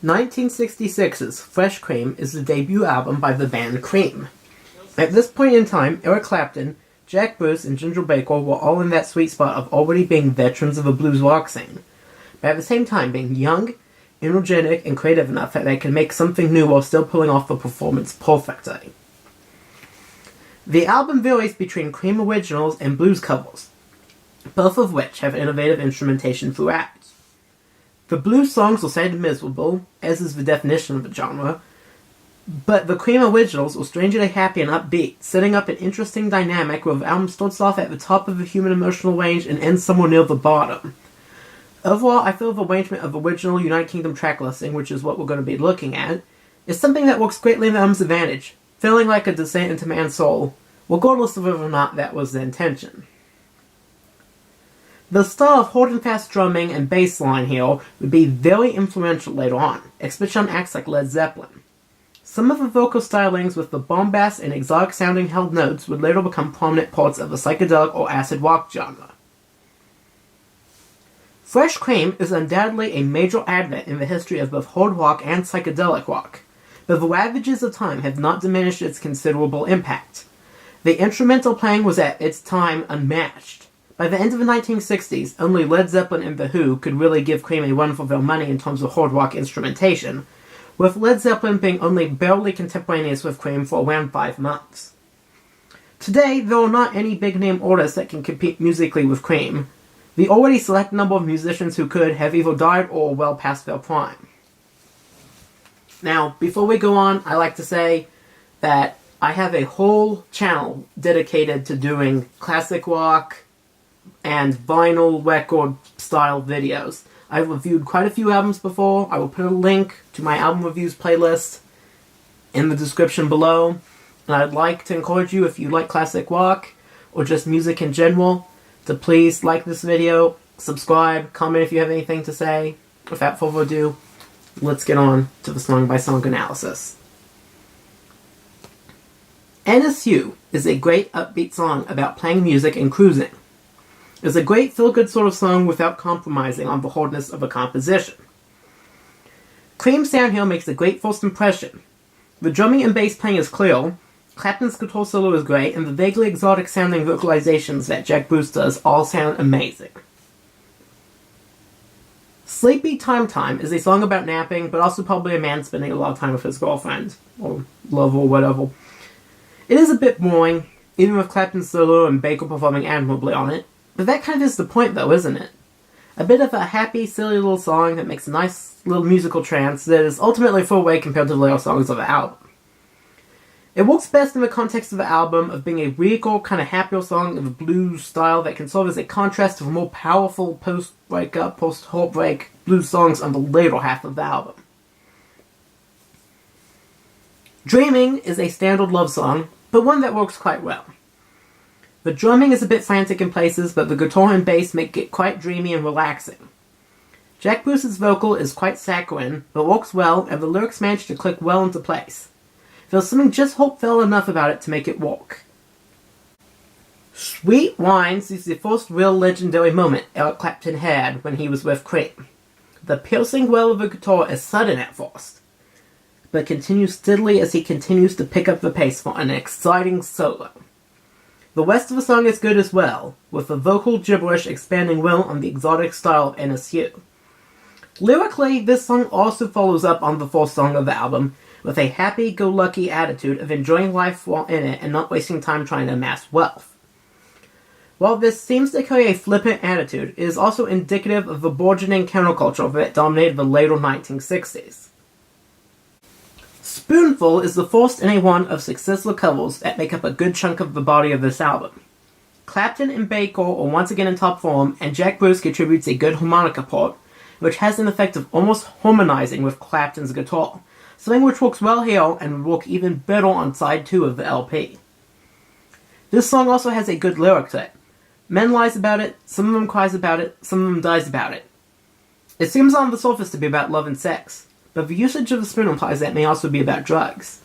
1966's Fresh Cream is the debut album by the band Cream. At this point in time, Eric Clapton, Jack Bruce, and Ginger Baker were all in that sweet spot of already being veterans of the blues rock scene, but at the same time being young, energetic, and creative enough that they can make something new while still pulling off the performance perfectly. The album varies between Cream originals and blues covers, both of which have innovative instrumentation throughout. The blues songs are sad and miserable, as is the definition of the genre, but the Cream originals are strangely happy and upbeat, setting up an interesting dynamic where the album starts off at the top of the human emotional range and ends somewhere near the bottom. Overall, I feel the arrangement of the original United Kingdom track listing, which is what we're going to be looking at, is something that works greatly in the album's advantage, feeling like a descent into man's soul, regardless of whether or not that was the intention. The style of hard and fast drumming and bass line here would be very influential later on, especially on acts like Led Zeppelin. Some of the vocal stylings with the bombast and exotic sounding held notes would later become prominent parts of the psychedelic or acid rock genre. Fresh Cream is undoubtedly a major advent in the history of both hard rock and psychedelic rock, but the ravages of time have not diminished its considerable impact. The instrumental playing was at its time unmatched. By the end of the 1960s, only Led Zeppelin and The Who could really give Cream a run for their money in terms of hard rock instrumentation, with Led Zeppelin being only barely contemporaneous with Cream for around 5 months. Today, there are not any big-name artists that can compete musically with Cream. The already select number of musicians who could have either died or are well past their prime. Now, before we go on, I like to say that I have a whole channel dedicated to doing classic rock and vinyl record style videos. I've reviewed quite a few albums before. I will put a link to my album reviews playlist in the description below. And I'd like to encourage you, if you like classic rock or just music in general, to please like this video, subscribe, comment if you have anything to say. Without further ado, let's get on to the song-by-song analysis. NSU is a great upbeat song about playing music and cruising. It's a great feel-good sort of song without compromising on the hardness of a composition. Cream's sound here makes a great first impression. The drumming and bass playing is clear, Clapton's guitar solo is great, and the vaguely exotic sounding vocalizations that Jack Bruce does all sound amazing. Sleepy Time Time is a song about napping, but also probably a man spending a lot of time with his girlfriend, or lover, or whatever. It is a bit boring, even with Clapton's solo and Baker performing admirably on it. But that kind of is the point, though, isn't it? A bit of a happy, silly little song that makes a nice little musical trance that is ultimately far away compared to the later songs of the album. It works best in the context of the album of being a weaker, kind of happier song of a blues style that can serve as a contrast to the more powerful post-breakup, post-heartbreak blues songs on the later half of the album. Dreaming is a standard love song, but one that works quite well. The drumming is a bit frantic in places, but the guitar and bass make it quite dreamy and relaxing. Jack Bruce's vocal is quite saccharine, but works well, and the lyrics manage to click well into place. There's something just hopeful enough about it to make it work. Sweet Wines is the first real legendary moment Eric Clapton had when he was with Cream. The piercing wail of the guitar is sudden at first, but continues steadily as he continues to pick up the pace for an exciting solo. The rest of the song is good as well, with the vocal gibberish expanding well on the exotic style of NSU. Lyrically, this song also follows up on the first song of the album, with a happy-go-lucky attitude of enjoying life while in it and not wasting time trying to amass wealth. While this seems to carry a flippant attitude, it is also indicative of the burgeoning counterculture that dominated the later 1960s. Spoonful is the first in a run of successful covers that make up a good chunk of the body of this album. Clapton and Baker are once again in top form, and Jack Bruce contributes a good harmonica part, which has an effect of almost harmonizing with Clapton's guitar, something which works well here and would work even better on side 2 of the LP. This song also has a good lyric to it. Men lies about it, some of them cries about it, some of them dies about it. It seems on the surface to be about love and sex, but the usage of the spoon implies that it may also be about drugs.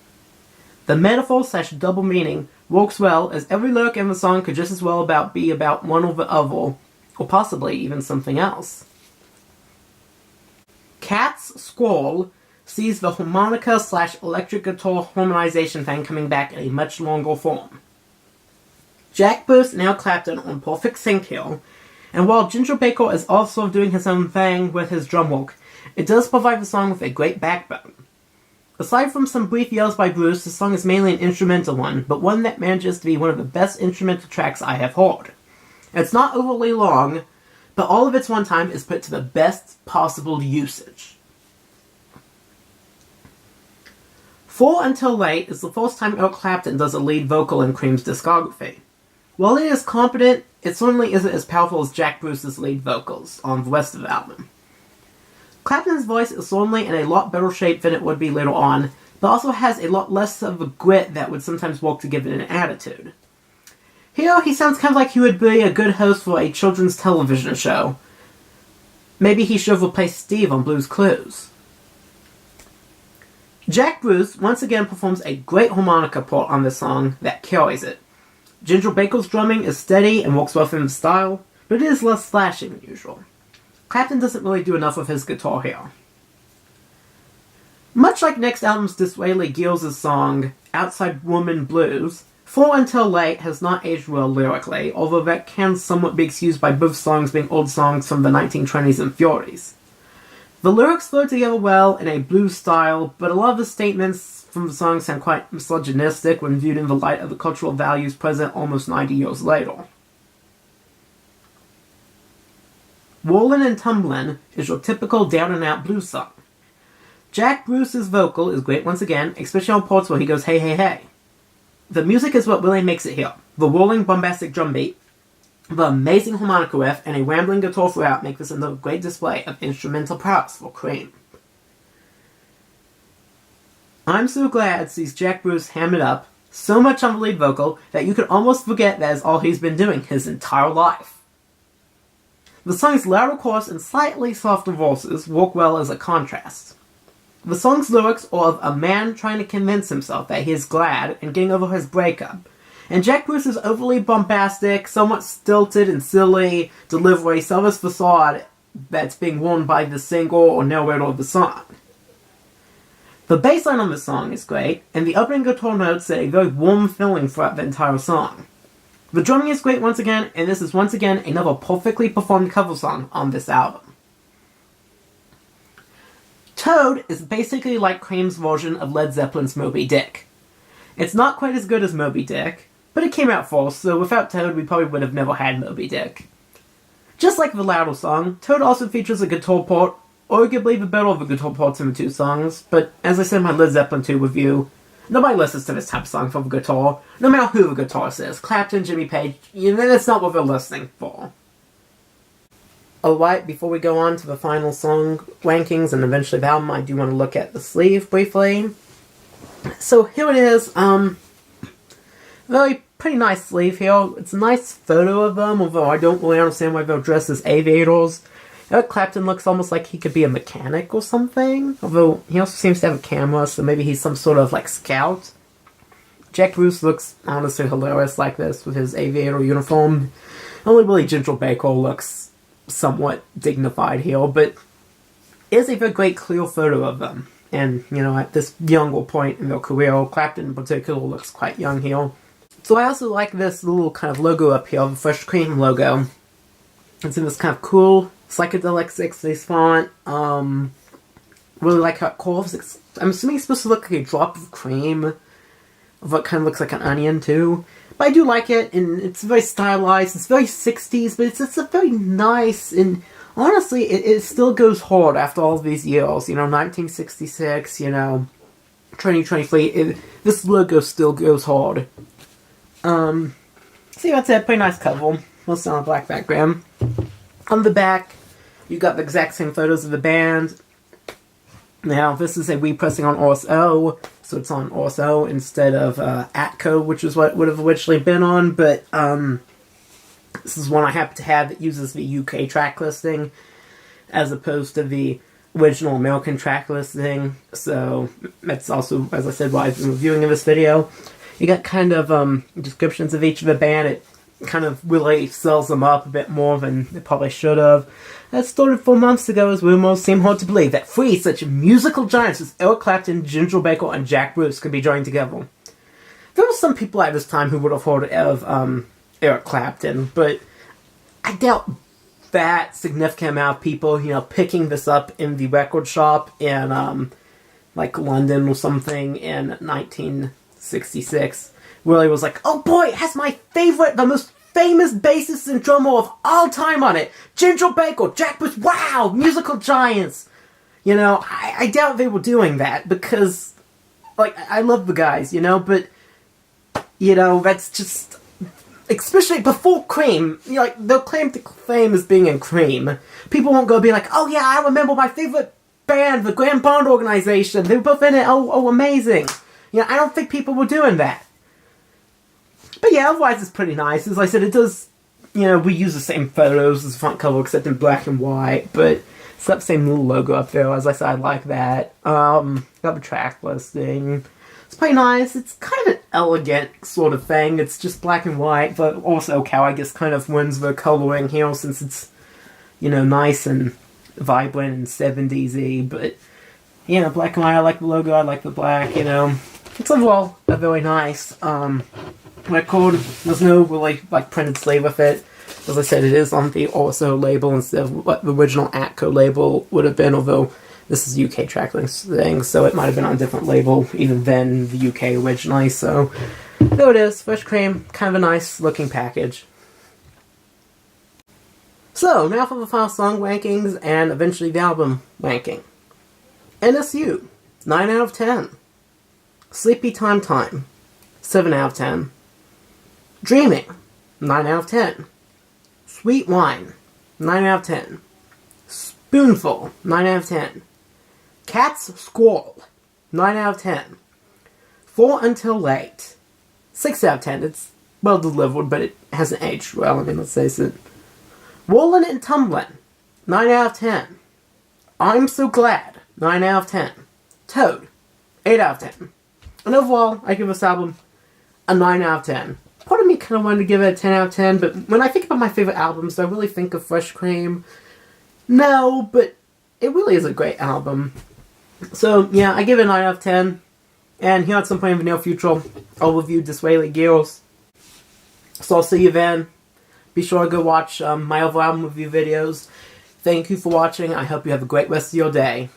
The metaphor/double meaning works well, as every lyric in the song could just as well be about one or the other, or possibly even something else. Cat's Squall sees the harmonica/electric guitar harmonization thing coming back in a much longer form. Jack Bruce and Eric Clapton on perfect sync here, and while Ginger Baker is also doing his own thing with his drum work, it does provide the song with a great backbone. Aside from some brief yells by Bruce, the song is mainly an instrumental one, but one that manages to be one of the best instrumental tracks I have heard. It's not overly long, but all of its runtime is put to the best possible usage. For Until Late is the first time Eric Clapton does a lead vocal in Cream's discography. While it is competent, it certainly isn't as powerful as Jack Bruce's lead vocals on the rest of the album. Clapton's voice is certainly in a lot better shape than it would be later on, but also has a lot less of a grit that would sometimes work to give it an attitude. Here, he sounds kind of like he would be a good host for a children's television show. Maybe he should have replaced Steve on Blue's Clues. Jack Bruce once again performs a great harmonica part on this song that carries it. Ginger Baker's drumming is steady and works well in the style, but it is less flashy than usual. Clapton doesn't really do enough of his guitar here. Much like next album's Disraeli Gills' song, Outside Woman Blues, For Until Late has not aged well lyrically, although that can somewhat be excused by both songs being old songs from the 1920s and 30s. The lyrics flow together well in a blues style, but a lot of the statements from the song sound quite misogynistic when viewed in the light of the cultural values present almost 90 years later. Rollin' and Tumblin' is your typical down-and-out blues song. Jack Bruce's vocal is great once again, especially on parts where he goes hey hey hey. The music is what really makes it here. The rolling, bombastic drum beat, the amazing harmonica riff, and a rambling guitar throughout make this another great display of instrumental prowess for Cream. I'm So Glad sees Jack Bruce ham it up so much on the lead vocal that you could almost forget that is all he's been doing his entire life. The song's louder chorus and slightly softer verses work well as a contrast. The song's lyrics are of a man trying to convince himself that he is glad and getting over his breakup, and Jack Bruce's overly bombastic, somewhat stilted and silly delivery sell this facade that's being worn by the singer or narrator of the song. The bass line on the song is great, and the opening guitar notes set a very warm feeling throughout the entire song. The drumming is great once again, and this is once again another perfectly performed cover song on this album. Toad is basically like Cream's version of Led Zeppelin's Moby Dick. It's not quite as good as Moby Dick, but it came out first, so without Toad we probably would have never had Moby Dick. Just like the Louder song, Toad also features a guitar part, arguably the better of the guitar parts in the two songs, but as I said in my Led Zeppelin 2 review, nobody listens to this type of song for the guitar, no matter who the guitarist is. Clapton, Jimmy Page, that's not what they're listening for. Alright, before we go on to the final song rankings and eventually the album, I do want to look at the sleeve briefly. So here it is, pretty nice sleeve here. It's a nice photo of them, although I don't really understand why they're dressed as aviators. Eric Clapton looks almost like he could be a mechanic or something, although he also seems to have a camera, so maybe he's some sort of, scout. Jack Bruce looks honestly hilarious like this with his aviator uniform. Only really Ginger Baker looks somewhat dignified here, but it is a very great clear photo of them. And, at this younger point in their career, Clapton in particular looks quite young here. So I also like this little kind of logo up here, the Fresh Cream logo. It's in this kind of cool psychedelic 60s font. Really like how it curves. I'm assuming it's supposed to look like a drop of cream, of what kind of looks like an onion too. But I do like it, and it's very stylized. It's very 60s, but it's a very nice, and honestly, it still goes hard after all these years. 1966, 2023, this logo still goes hard. See, that's it. Pretty nice cover. Mostly on a black background. On the back, you got the exact same photos of the band. Now, this is a repressing on RSO, so it's on RSO instead of Atco, which is what it would have originally been on, but this is one I happen to have that uses the UK track listing as opposed to the original American track listing, so that's also, as I said, why I've been reviewing in this video. You got kind of descriptions of each of the band. It kind of really sells them up a bit more than it probably should have. That started 4 months ago, as rumors seem hard to believe that three such musical giants as Eric Clapton, Ginger Baker, and Jack Bruce could be joined together. There were some people at this time who would have heard of Eric Clapton, but I doubt that significant amount of people, picking this up in the record shop in, like, London or something in 1966 really was like, oh boy, it has the most famous bassist and drummer of all time on it. Ginger Baker, Jack Bruce, wow, musical giants. I doubt they were doing that because, like, I love the guys, but, that's just, especially before Cream, their claim to fame as being in Cream. People won't go be like, oh yeah, I remember my favorite band, the Grand Pond Organization. They were both in it, oh amazing. I don't think people were doing that. But yeah, otherwise it's pretty nice. As I said, it does, we use the same photos as the front cover, except in black and white, but it's got the same little logo up there. As I said, I like that. Got the track listing. It's pretty nice. It's kind of an elegant sort of thing. It's just black and white, but also how I guess kind of wins the coloring here, since it's, nice and vibrant and 70s-y, but, black and white, I like the logo, I like the black, It's overall a very nice, record. There's no really, printed sleeve with it. As I said, it is on the Orso label instead of what the original Atco label would have been, although this is UK track listing, so it might have been on a different label even than the UK originally, so there it is, Fresh Cream, kind of a nice looking package. So, now for the final song rankings and eventually the album ranking. NSU, 9 out of 10. Sleepy Time Time, 7 out of 10. Dreaming, 9 out of 10. Sweet Wine, 9 out of 10. Spoonful, 9 out of 10. Cat's Squall, 9 out of 10. 4 Until Late, 6 out of 10. It's well delivered, but it hasn't aged well, let's face it. Rollin' and Tumblin', 9 out of 10. I'm So Glad, 9 out of 10. Toad, 8 out of 10. And overall, I give this album a 9 out of 10. Part of me kind of wanted to give it a 10 out of 10, but when I think about my favorite albums, do I really think of Fresh Cream? No, but it really is a great album. So, yeah, I give it a 9 out of 10. And here at some point in the near future, I'll review Disraeli Gears. So I'll see you then. Be sure to go watch my other album review videos. Thank you for watching. I hope you have a great rest of your day.